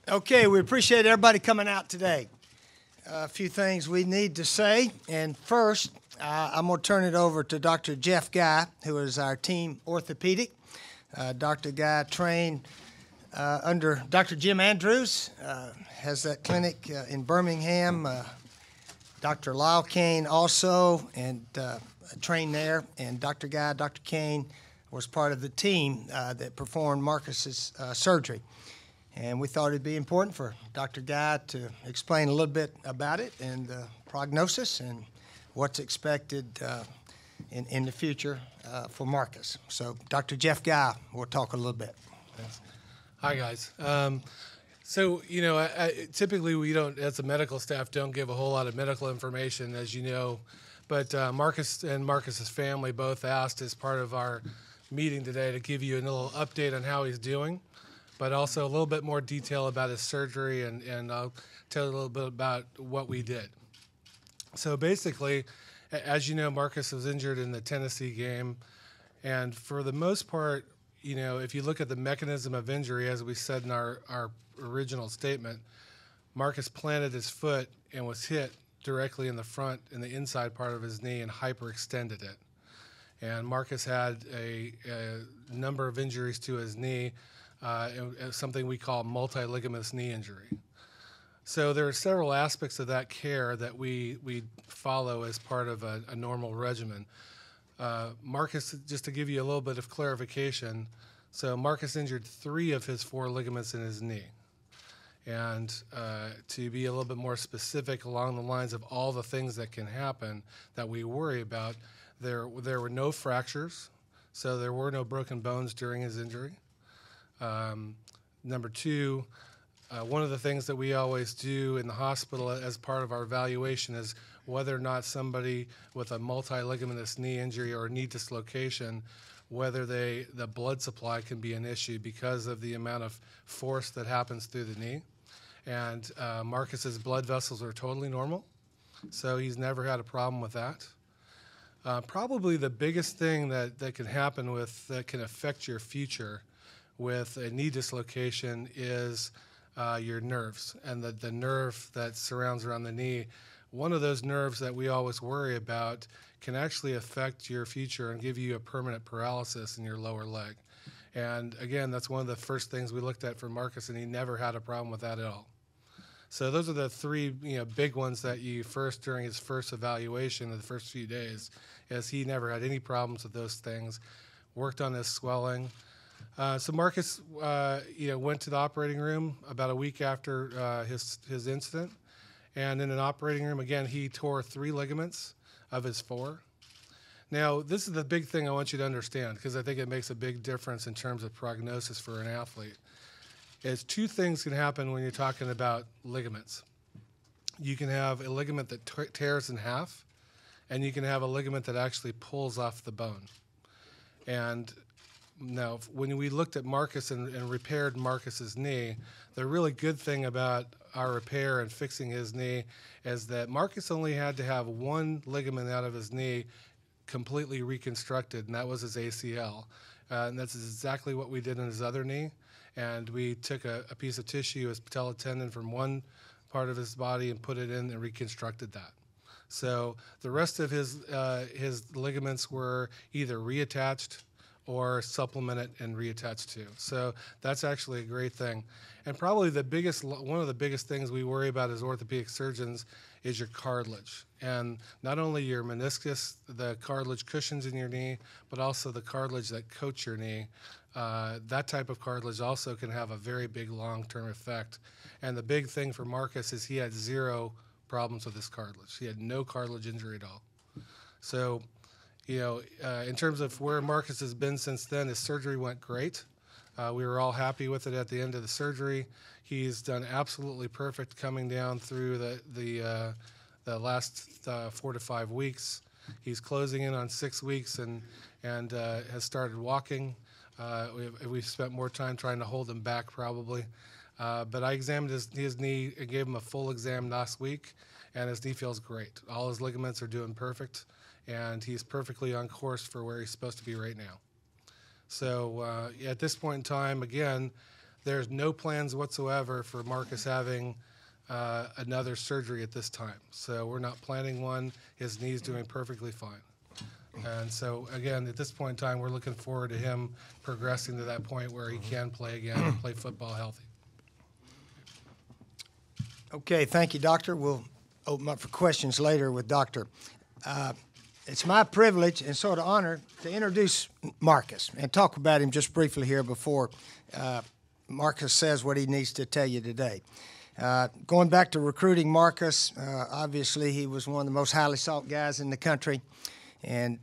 Okay, we appreciate everybody coming out today. A few things we need to say, and first, I'm going to turn it over to Dr. Jeff Guy, who is our team orthopedic. Dr. Guy trained under Dr. Jim Andrews, has that clinic in Birmingham. Dr. Lyle Kane also, and trained there, and Dr. Kane was part of the team that performed Marcus's surgery. And we thought it'd be important for Dr. Guy to explain a little bit about it and the prognosis and what's expected in the future for Marcus. So Dr. Jeff Guy will talk a little bit. Hi, guys. Typically we don't, as a medical staff, don't give a whole lot of medical information, as you know. But Marcus and Marcus's family both asked as part of our meeting today to give you a little update on how he's doing, but also a little bit more detail about his surgery, and I'll tell you a little bit about what we did. So basically, as you know, Marcus was injured in the Tennessee game, and for the most part, if you look at the mechanism of injury, as we said in our original statement, Marcus planted his foot and was hit directly in the front, in the inside part of his knee, and hyperextended it. And Marcus had a number of injuries to his knee, something we call multi-ligamentous knee injury. So there are several aspects of that care that we follow as part of a normal regimen. Marcus, just to give you a little bit of clarification, so Marcus injured 3 of his 4 ligaments in his knee. And to be a little bit more specific along the lines of all the things that can happen that we worry about, there were no fractures, so there were no broken bones during his injury. Number 2, one of the things that we always do in the hospital as part of our evaluation is whether or not somebody with a multi-ligamentous knee injury or knee dislocation, whether the blood supply can be an issue because of the amount of force that happens through the knee. And Marcus's blood vessels are totally normal, so he's never had a problem with that. Probably the biggest thing that can happen that can affect your future with a knee dislocation is your nerves, and the nerve that surrounds around the knee. One of those nerves that we always worry about can actually affect your future and give you a permanent paralysis in your lower leg. And again, that's one of the first things we looked at for Marcus, and he never had a problem with that at all. So those are the 3 big ones that during his first evaluation of the first few days, as he never had any problems with those things. Worked on his swelling. So Marcus, went to the operating room about a week after his incident, and in an operating room again, he tore 3 ligaments of his 4. Now, this is the big thing I want you to understand, because I think it makes a big difference in terms of prognosis for an athlete. Is 2 things can happen when you're talking about ligaments. You can have a ligament that tears in half, and you can have a ligament that actually pulls off the bone. And now, when we looked at Marcus and repaired Marcus's knee, the really good thing about our repair and fixing his knee is that Marcus only had to have 1 ligament out of his knee completely reconstructed, and that was his ACL. And that's exactly what we did in his other knee. And we took a piece of tissue, his patella tendon, from one part of his body and put it in and reconstructed that. So the rest of his ligaments were either reattached or supplemented and reattached to. So that's actually a great thing. And probably one of the biggest things we worry about as orthopedic surgeons is your cartilage. And not only your meniscus, the cartilage cushions in your knee, but also the cartilage that coats your knee. That type of cartilage also can have a very big long-term effect. And the big thing for Marcus is he had 0 problems with his cartilage. He had no cartilage injury at all. So, in terms of where Marcus has been since then, his surgery went great. We were all happy with it at the end of the surgery. He's done absolutely perfect coming down through the last 4 to 5 weeks. He's closing in on 6 weeks and has started walking. We've spent more time trying to hold him back probably. But I examined his knee and gave him a full exam last week, and his knee feels great. All his ligaments are doing perfect, and he's perfectly on course for where he's supposed to be right now. So at this point in time, again, there's no plans whatsoever for Marcus having another surgery at this time. So we're not planning one. His knee's doing perfectly fine. And so, again, at this point in time, we're looking forward to him progressing to that point where he can play again and play football healthy. Okay, thank you, Doctor. We'll open up for questions later with Doctor. It's my privilege and sort of honor to introduce Marcus and talk about him just briefly here before Marcus says what he needs to tell you today. Going back to recruiting Marcus, obviously he was one of the most highly sought guys in the country, and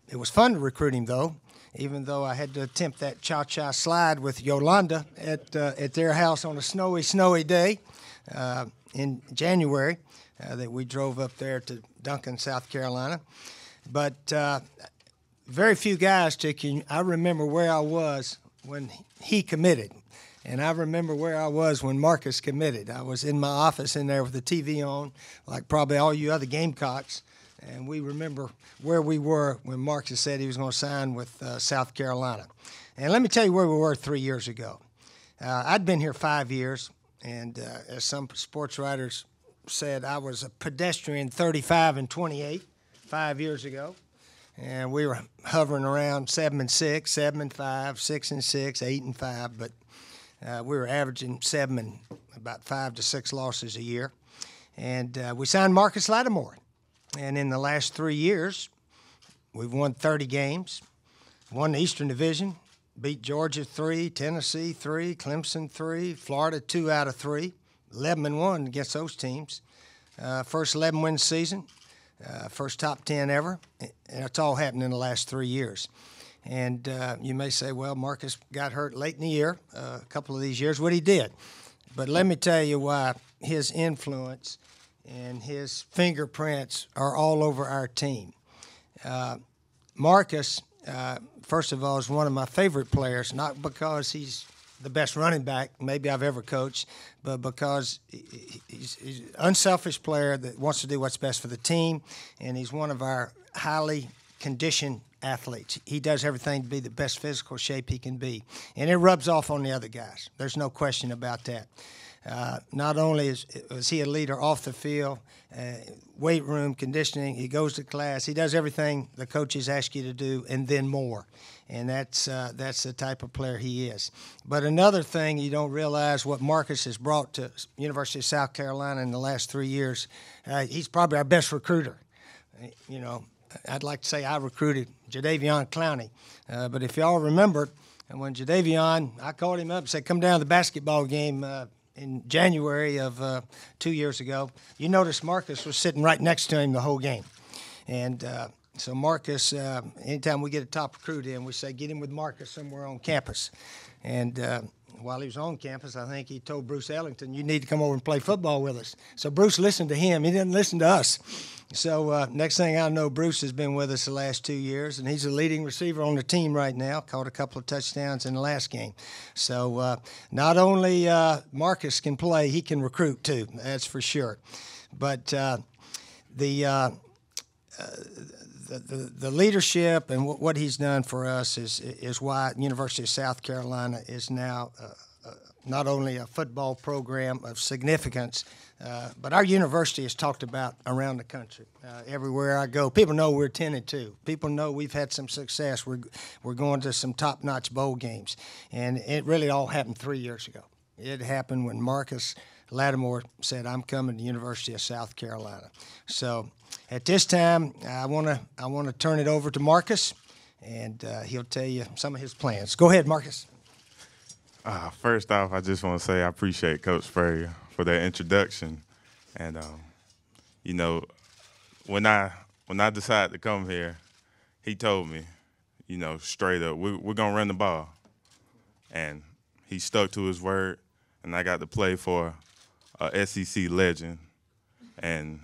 it was fun to recruit him, though, even though I had to attempt that cha-cha slide with Yolanda at their house on a snowy day in January that we drove up there to Duncan, South Carolina. But very few guys took you. I remember where I was when he committed, and I remember where I was when Marcus committed. I was in my office in there with the TV on, like probably all you other Gamecocks, and we remember where we were when Marcus said he was going to sign with South Carolina. And let me tell you where we were 3 years ago. I'd been here 5 years, and as some sports writers said, I was a pedestrian 35 and 28 5 years ago, and we were hovering around 7-6, 7-5, 6-6, 8-5, but we were averaging 7 and about 5 to 6 losses a year. And we signed Marcus Lattimore, and in the last 3 years, we've won 30 games, won the Eastern Division, beat Georgia 3, Tennessee 3, Clemson 3, Florida 2 out of 3. 11-1 against those teams. First 11-win season, first top 10 ever, and it's all happened in the last 3 years. And you may say, well, Marcus got hurt late in the year, a couple of these years, what he did. But let me tell you why his influence and his fingerprints are all over our team. Marcus, first of all, is one of my favorite players, not because he's the best running back maybe I've ever coached, but because he's an unselfish player that wants to do what's best for the team, and he's one of our highly conditioned athletes. He does everything to be the best physical shape he can be, and it rubs off on the other guys. There's no question about that. Not only is he a leader off the field, weight room, conditioning, he goes to class, he does everything the coaches ask you to do and then more. And that's the type of player he is. But another thing you don't realize what Marcus has brought to University of South Carolina in the last 3 years, he's probably our best recruiter. You know, I'd like to say I recruited Jadeveon Clowney. But if y'all remember, when Jadeveon, I called him up and said, come down to the basketball game in January of 2 years ago, you notice Marcus was sitting right next to him the whole game. And so Marcus, anytime we get a top recruit in, we say, get him with Marcus somewhere on campus. And while he was on campus, I think he told Bruce Ellington, you need to come over and play football with us. So Bruce listened to him. He didn't listen to us. So next thing I know, Bruce has been with us the last 2 years, and he's a leading receiver on the team right now, caught a couple of touchdowns in the last game. So not only Marcus can play, he can recruit too, that's for sure. But the leadership and what he's done for us is why University of South Carolina is now not only a football program of significance, but our university is talked about around the country. Everywhere I go, people know we're 10-2. People know we've had some success. We're going to some top-notch bowl games, and it really all happened 3 years ago. It happened when Marcus Lattimore said, I'm coming to the University of South Carolina. So at this time, I want to turn it over to Marcus, and he'll tell you some of his plans. Go ahead, Marcus. First off, I just want to say I appreciate Coach Spurrier for that introduction. And, you know, when I decided to come here, he told me, you know, straight up, we're going to run the ball. And he stuck to his word, and I got to play for a SEC legend. And,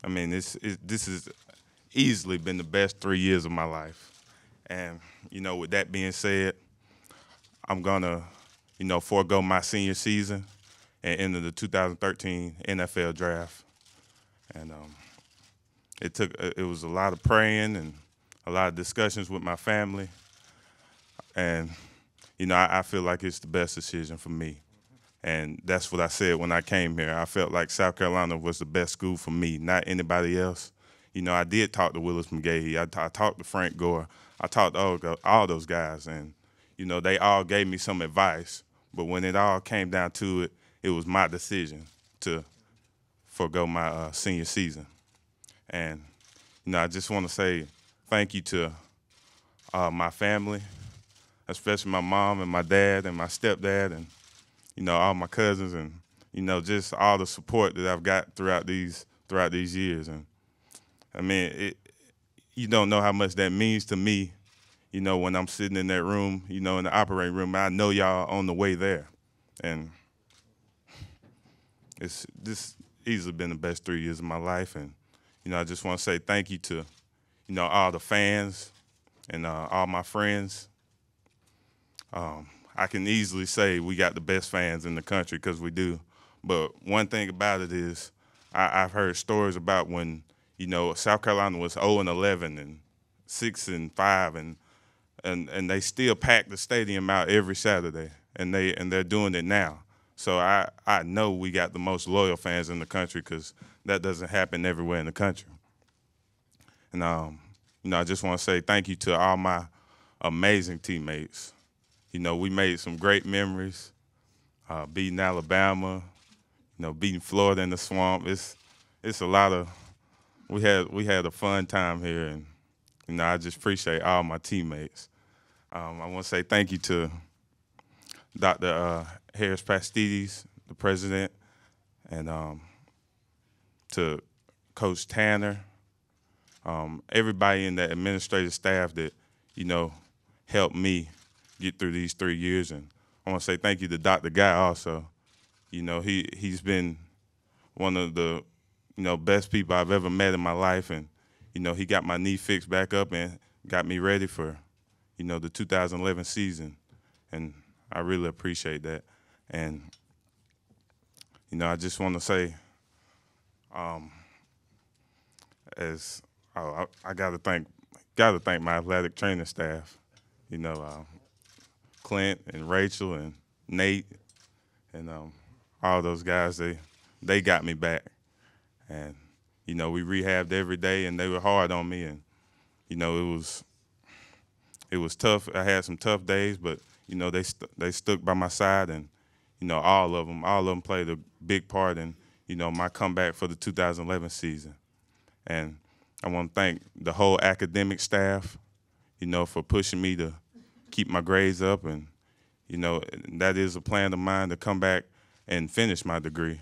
I mean, this has easily been the best 3 years of my life. And, you know, with that being said, I'm going to, you know, forego my senior season and enter the 2013 NFL draft. And it was a lot of praying and a lot of discussions with my family. And, you know, I feel like it's the best decision for me. And that's what I said when I came here. I felt like South Carolina was the best school for me, not anybody else. You know, I did talk to Willis McGahee. I talked to Frank Gore. I talked to all those guys, and, you know, they all gave me some advice. But when it all came down to it, it was my decision to forego my senior season. And, you know, I just want to say thank you to my family, especially my mom and my dad and my stepdad and, you know, all my cousins and, you know, just all the support that I've got throughout these years. And, I mean, you don't know how much that means to me, you know, when I'm sitting in that room, you know, in the operating room. I know y'all on the way there. And it's this easily been the best 3 years of my life. And, you know, I just want to say thank you to, you know, all the fans and all my friends. I can easily say we got the best fans in the country because we do. But one thing about it is I've heard stories about when, you know, South Carolina was 0-11 and 6-5 and they still pack the stadium out every Saturday, and they're doing it now. So I know we got the most loyal fans in the country because that doesn't happen everywhere in the country. And you know, I just want to say thank you to all my amazing teammates. You know, we made some great memories, beating Alabama, you know, beating Florida in the swamp. It's a lot of we had a fun time here, and, you know, I just appreciate all my teammates. I want to say thank you to Dr. Harris Pastides, the president, and to Coach Tanner, everybody in the administrative staff that, you know, helped me get through these 3 years. And I want to say thank you to Dr. Guy also. You know, he's been one of the, you know, best people I've ever met in my life. And, you know, he got my knee fixed back up and got me ready for, you know, the 2011 season. And I really appreciate that. And, you know, I just want to say, I got to thank my athletic training staff. You know, Clint and Rachel and Nate and all those guys. They got me back, and, you know, we rehabbed every day, and they were hard on me, and, you know, it was tough. I had some tough days, but, you know, they stuck by my side, and, you know, all of them played a big part in, you know, my comeback for the 2011 season. And I want to thank the whole academic staff, you know, for pushing me to keep my grades up. And, you know, that is a plan of mine to come back and finish my degree.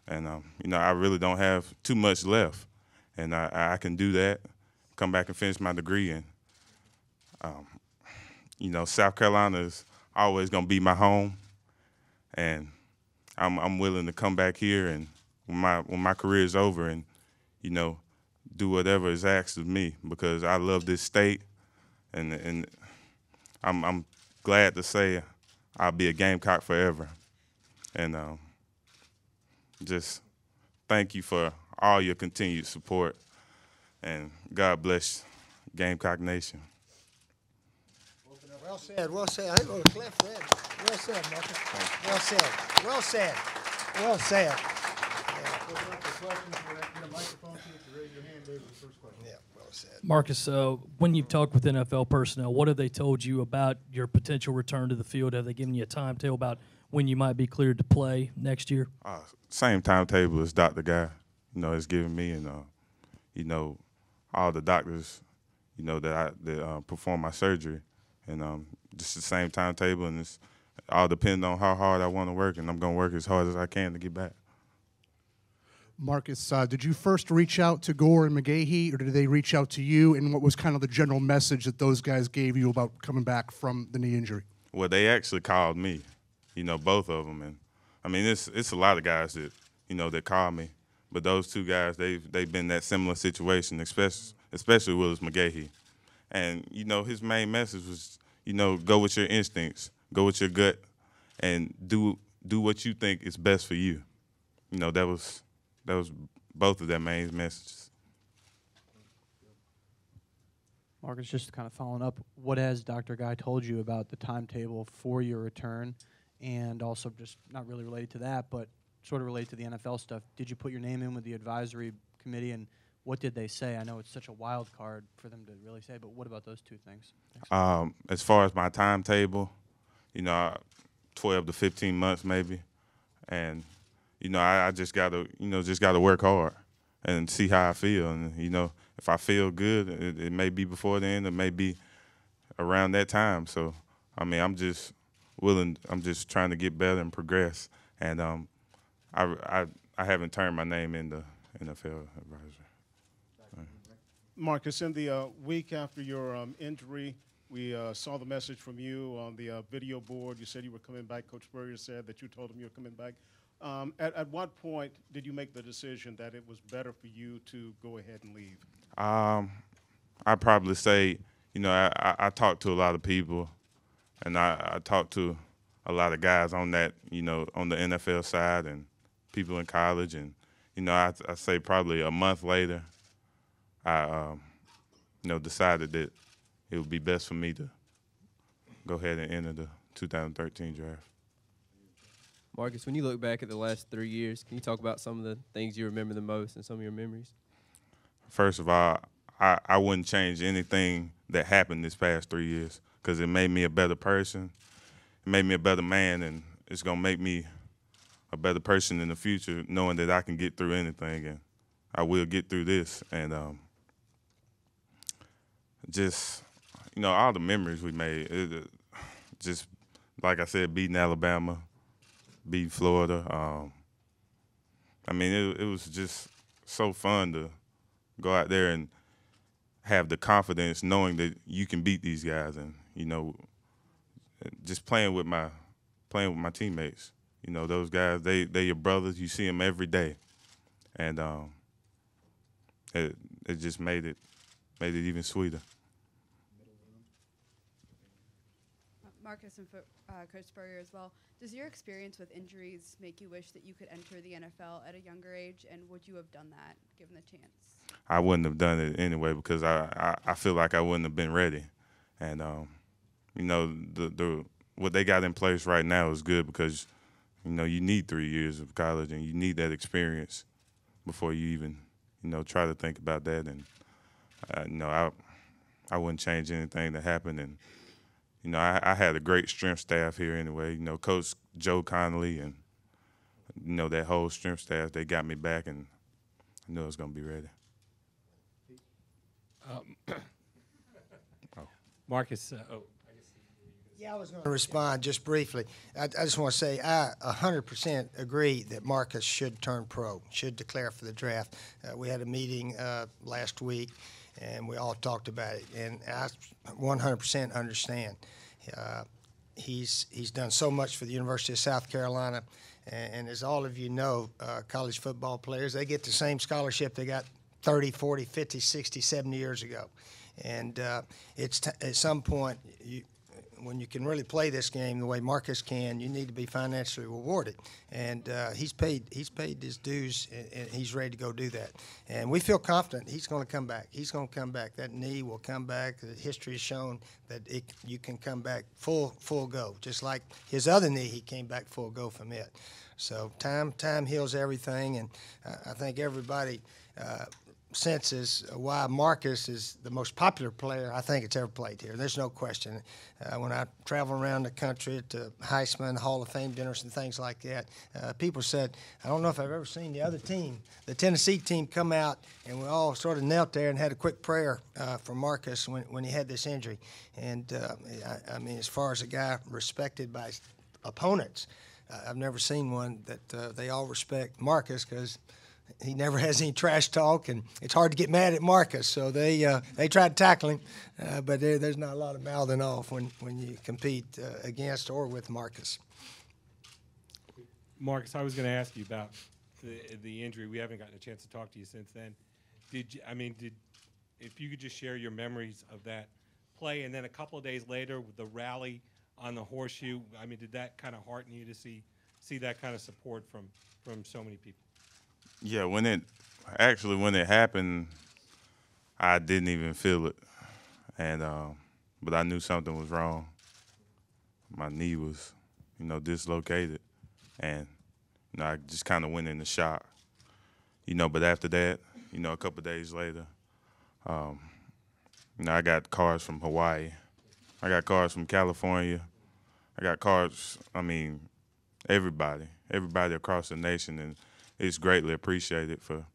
And, you know, I really don't have too much left. And I can do that, come back and finish my degree. And, you know, South Carolina is always going to be my home. And I'm willing to come back here and when my career is over and, you know, do whatever is asked of me because I love this state, and I'm glad to say I'll be a Gamecock forever. And just thank you for all your continued support, and God bless Gamecock Nation. Well said, well said. I think Cliff read. Well said, Marcus. Well said. Well said. Well said. Yeah, well said. Marcus, when you've talked with NFL personnel, what have they told you about your potential return to the field? Have they given you a timetable about when you might be cleared to play next year? Same timetable as Dr. Guy, you know, has given me, and you know, all the doctors, you know, that perform my surgery, and just the same timetable, and it's all depending on how hard I want to work, and I'm gonna work as hard as I can to get back. Marcus, did you first reach out to Gore and McGahee, or did they reach out to you? And what was kind of the general message that those guys gave you about coming back from the knee injury? Well, they actually called me, you know, both of them. And, I mean, it's a lot of guys that, you know, that call me. But those two guys, they've been in that similar situation, especially Willis McGahee. And, you know, his main message was, you know, go with your instincts, go with your gut, and do what you think is best for you. You know, that was both of their main messages. Marcus, just kind of following up, what has Dr. Guy told you about the timetable for your return? And also just not really related to that, but sort of related to the NFL stuff. Did you put your name in with the advisory committee, and what did they say? I know it's such a wild card for them to really say, but what about those two things? As far as my timetable, 12 to 15 months maybe. And, I just gotta work hard and see how I feel. And, if I feel good, it may be before then, it may be around that time. So, I'm just trying to get better and progress. And I haven't turned my name in the NFL advisor. Marcus, in the week after your injury, we saw the message from you on the video board. You said you were coming back. Coach Spurrier said that you told him you were coming back. At what point did you make the decision that it was better for you to go ahead and leave? I'd probably say, I talked to a lot of people, and I talked to a lot of guys on that, on the NFL side and people in college. And, I say probably a month later, I, decided that it would be best for me to go ahead and enter the 2013 draft. Marcus, when you look back at the last 3 years, can you talk about some of the things you remember the most and some of your memories? First of all, I wouldn't change anything that happened this past 3 years because it made me a better person. It made me a better man, and it's going to make me a better person in the future knowing that I can get through anything, and I will get through this. And just, all the memories we made, just like I said, beating Alabama, beating Florida. It was just so fun to go out there and have the confidence knowing that you can beat these guys, and just playing with my teammates. Those guys, they your brothers. You see them every day, and it just made it even sweeter. Marcus and Coach Spurrier as well. Does your experience with injuries make you wish that you could enter the NFL at a younger age, and would you have done that given the chance? I wouldn't have done it anyway because I feel like I wouldn't have been ready. And, the what they got in place right now is good because, you need 3 years of college and you need that experience before you even, try to think about that. And, I wouldn't change anything that happened. And, I had a great strength staff here anyway. Coach Joe Connolly and, that whole strength staff, they got me back, and I knew I was going to be ready. Marcus, Yeah, I was going to respond just briefly. I just want to say I 100% agree that Marcus should turn pro, should declare for the draft. We had a meeting last week, and we all talked about it, and I 100% understand. He's done so much for the University of South Carolina, and as all of you know, college football players, they get the same scholarship they got 30, 40, 50, 60, 70 years ago. And it's at some point, when you can really play this game the way Marcus can, you need to be financially rewarded. And he's paid his dues, and he's ready to go do that. And we feel confident he's going to come back. He's going to come back. That knee will come back. The history has shown that you can come back full go, just like his other knee. He came back full go from it. So time heals everything, and I think everybody senses why Marcus is the most popular player I think it's ever played here. There's no question. When I travel around the country to Heisman, Hall of Fame dinners and things like that, people said, I don't know if I've ever seen the other team, the Tennessee team, come out and we all sort of knelt there and had a quick prayer for Marcus when he had this injury. And, as far as a guy respected by his opponents, I've never seen one that they all respect Marcus because he never has any trash talk, and it's hard to get mad at Marcus. So they try to tackle him, but there's not a lot of mouthing off when you compete against or with Marcus. Marcus, I was going to ask you about the injury. We haven't gotten a chance to talk to you since then. If you could just share your memories of that play, and then a couple of days later with the rally on the horseshoe, did that kind of hearten you to see that kind of support from so many people? Yeah, when it happened, I didn't even feel it. and but I knew something was wrong. My knee was, dislocated, and I just kind of went into shock. But after that, a couple of days later, I got cars from Hawaii, I got cars from California, I got cars. Everybody across the nation, and it's greatly appreciated for,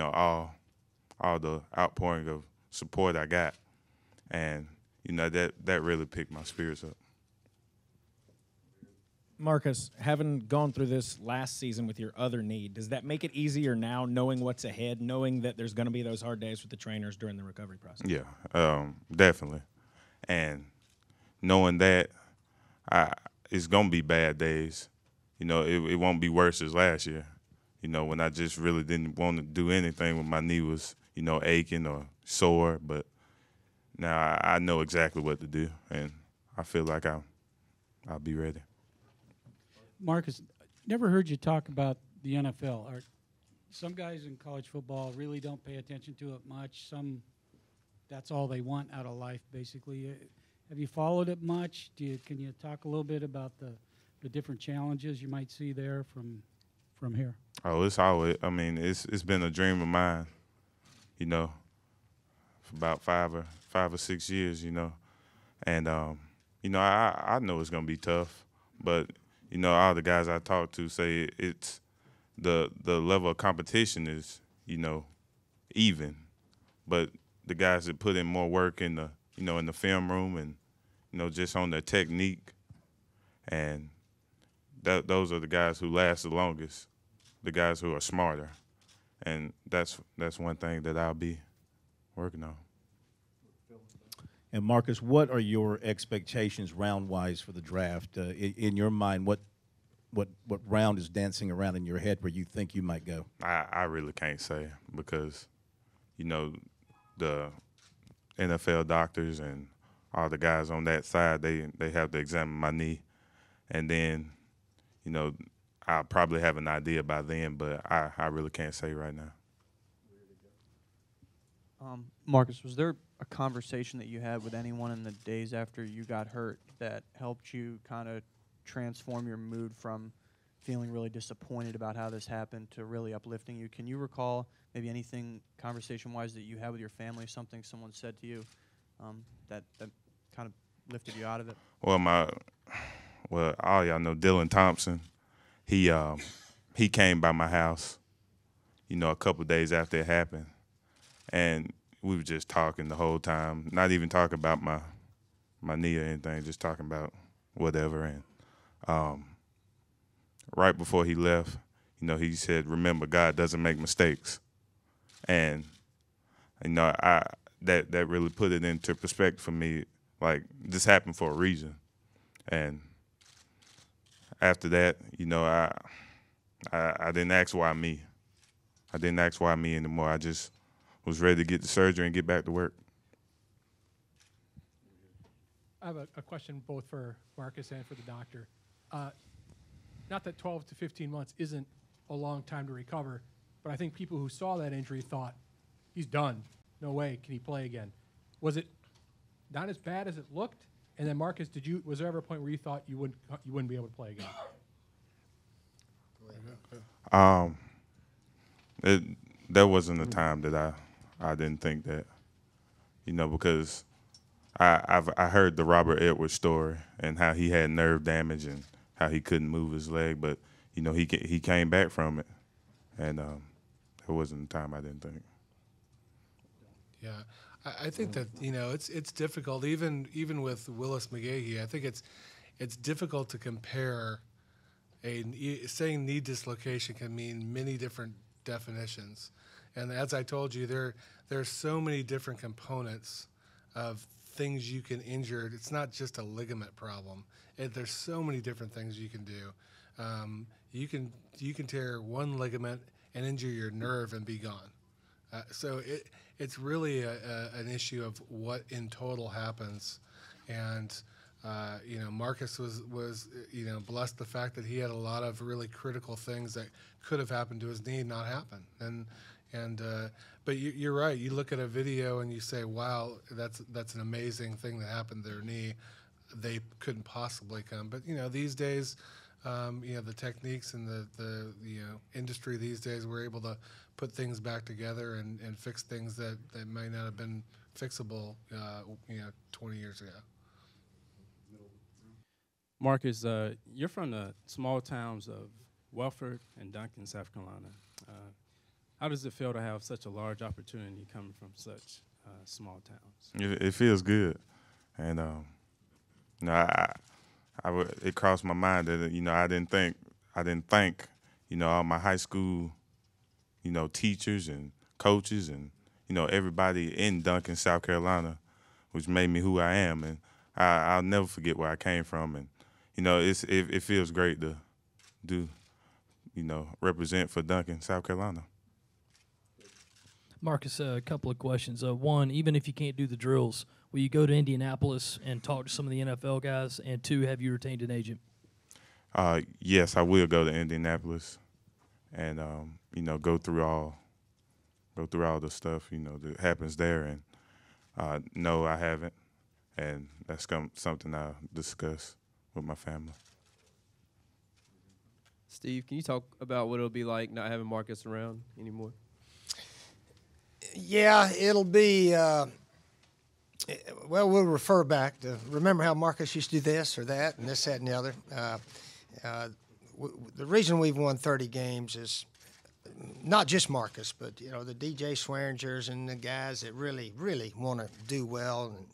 all the outpouring of support I got, and that really picked my spirits up. Marcus, having gone through this last season with your other knee, does that make it easier now, knowing what's ahead, knowing that there's going to be those hard days with the trainers during the recovery process? Yeah, definitely, and knowing that it's gonna be bad days. It won't be worse as last year. When I just really didn't want to do anything when my knee was, aching or sore. But now I know exactly what to do, and I feel like I'll be ready. Marcus, never heard you talk about the NFL. Some guys in college football really don't pay attention to it much. Some, that's all they want out of life, basically. Have you followed it much? Can you talk a little bit about the different challenges you might see there from here? Oh, it's always. It's been a dream of mine. For about 5 or 6 years. And I know it's gonna be tough, but all the guys I talk to say it's the level of competition is even, but the guys that put in more work in the in the film room and just on their technique, and those are the guys who last the longest, the guys who are smarter, and that's one thing that I'll be working on. And Marcus, what are your expectations round-wise for the draft? In your mind, what round is dancing around in your head where you think you might go? I really can't say, because the NFL doctors and all the guys on that side, they have to examine my knee, and then I'll probably have an idea by then, but I really can't say right now. Marcus, was there a conversation that you had with anyone in the days after you got hurt that helped you kind of transform your mood from feeling really disappointed about how this happened to really uplifting you? Can you recall maybe anything conversation-wise that you had with your family, something someone said to you that kind of lifted you out of it? Well, all y'all know Dylan Thompson. He came by my house, a couple of days after it happened, and we were just talking the whole time, not even talking about my knee or anything, just talking about whatever. And right before he left, he said, "Remember, God doesn't make mistakes." And that really put it into perspective for me. Like, this happened for a reason. And after that, I didn't ask why me. I didn't ask why me anymore. I just was ready to get the surgery and get back to work. I have a question both for Marcus and for the doctor. Not that 12 to 15 months isn't a long time to recover, but I think people who saw that injury thought, he's done. No way can he play again. Was it not as bad as it looked? And then Marcus, was there ever a point where you thought you wouldn't be able to play again? There wasn't a time that I didn't think that, because I heard the Robert Edwards story and how he had nerve damage and how he couldn't move his leg, but he came back from it, and there wasn't a time I didn't think. Yeah, I think that it's difficult even with Willis McGahee. I think it's difficult to compare. Saying knee dislocation can mean many different definitions, and as I told you, there's so many different components of things you can injure. It's not just a ligament problem. There's so many different things you can do. You can tear one ligament and injure your nerve and be gone. So it's really an issue of what in total happens, and Marcus was blessed the fact that he had a lot of really critical things that could have happened to his knee not happen, and And but you're right. You look at a video and you say, "Wow, that's an amazing thing that happened to their knee." They couldn't possibly come. But these days, the techniques and the industry these days, we're able to put things back together and fix things that might not have been fixable 20 years ago. Marcus, you're from the small towns of Welford and Duncan, South Carolina. How does it feel to have such a large opportunity coming from such small towns? It feels good, and it crossed my mind that I didn't thank all my high school teachers and coaches and everybody in Duncan, South Carolina, which made me who I am, and I'll never forget where I came from, and it feels great to do represent for Duncan, South Carolina. Marcus, a couple of questions. One, even if you can't do the drills, will you go to Indianapolis and talk to some of the NFL guys? And two, have you retained an agent? Yes, I will go to Indianapolis and go through all the stuff that happens there. And no, I haven't, and that's something I'll discuss with my family. Steve, can you talk about what it'll be like not having Marcus around anymore? Yeah, it'll be, well, we'll refer back to, remember how Marcus used to do this or that and this, that, and the other. The reason we've won 30 games is not just Marcus, but, the DJ Swearingers and the guys that really, really want to do well and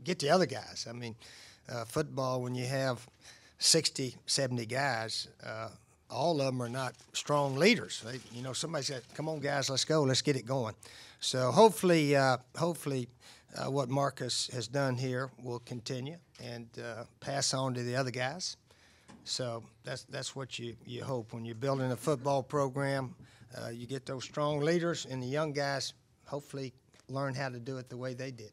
get the other guys. I mean, football, when you have 60, 70 guys, all of them are not strong leaders. Somebody said, "Come on, guys, let's go, let's get it going." So hopefully, what Marcus has done here will continue and pass on to the other guys. So that's what you hope when you're building a football program. You get those strong leaders, and the young guys hopefully learn how to do it the way they did.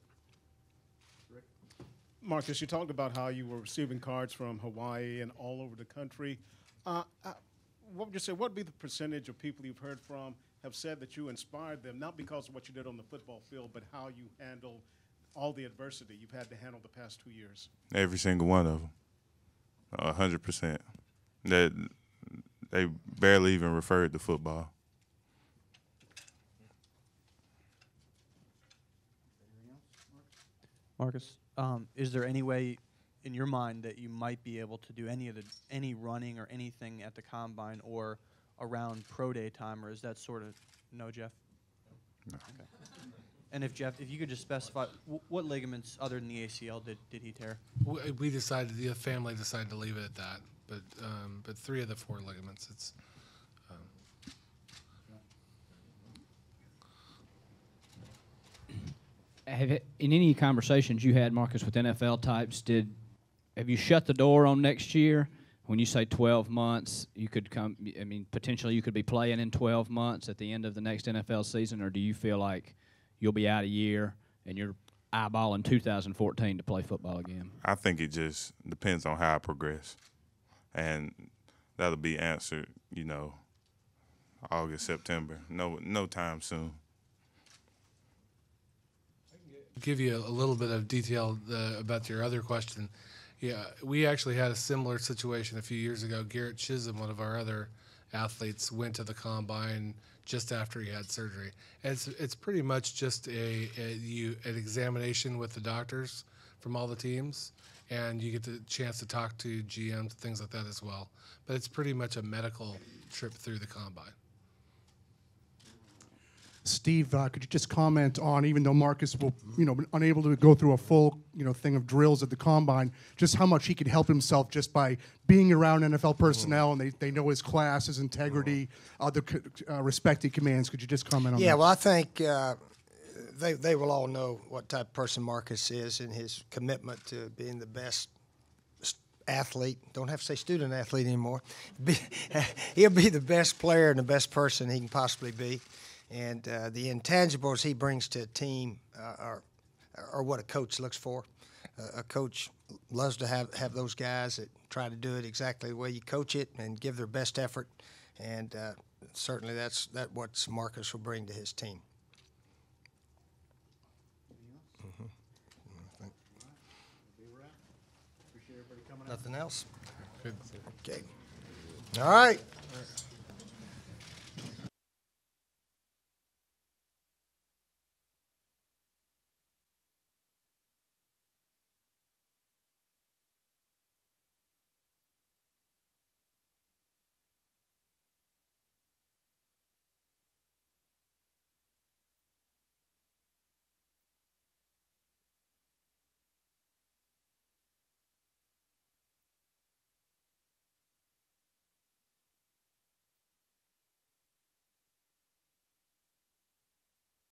Marcus, you talked about how you were receiving cards from Hawaii and all over the country. What would you say, what would be the percentage of people you've heard from have said that you inspired them, not because of what you did on the football field, but how you handled all the adversity you've had to handle the past 2 years? Every single one of them, 100%. They barely even referred to football. Marcus, is there any way in your mind that you might be able to do any running or anything at the combine or around pro day time, or is that sort of no, Jeff? No. Okay. And if you could just specify what ligaments other than the ACL did he tear? We decided, the family decided to leave it at that, but 3 of the 4 ligaments. It's in any conversations you had, Marcus, with NFL types, have you shut the door on next year? When you say 12 months, you could come. I mean, potentially you could be playing in 12 months at the end of the next NFL season, or do you feel like you'll be out a year and you're eyeballing 2014 to play football again? I think it just depends on how I progress, and that'll be answered, August, September. No time soon. Give you a little bit of detail about your other question. Yeah, we actually had a similar situation a few years ago. Garrett Chisholm, one of our other athletes, went to the combine just after he had surgery. And it's pretty much just an examination with the doctors from all the teams, and you get the chance to talk to GMs, things like that as well. But it's pretty much a medical trip through the combine. Steve, could you just comment on, even though Marcus will, been unable to go through a full, thing of drills at the combine, just how much he could help himself just by being around NFL personnel, and they know his class, his integrity, the respect he commands. Could you just comment on that? Yeah, well, I think they will all know what type of person Marcus is and his commitment to being the best athlete. Don't have to say student athlete anymore. He'll be the best player and the best person he can possibly be. And the intangibles he brings to a team are what a coach looks for. A coach loves to have those guys that try to do it exactly the way you coach it and give their best effort. And certainly that's what Marcus will bring to his team. Nothing else? Okay. All right.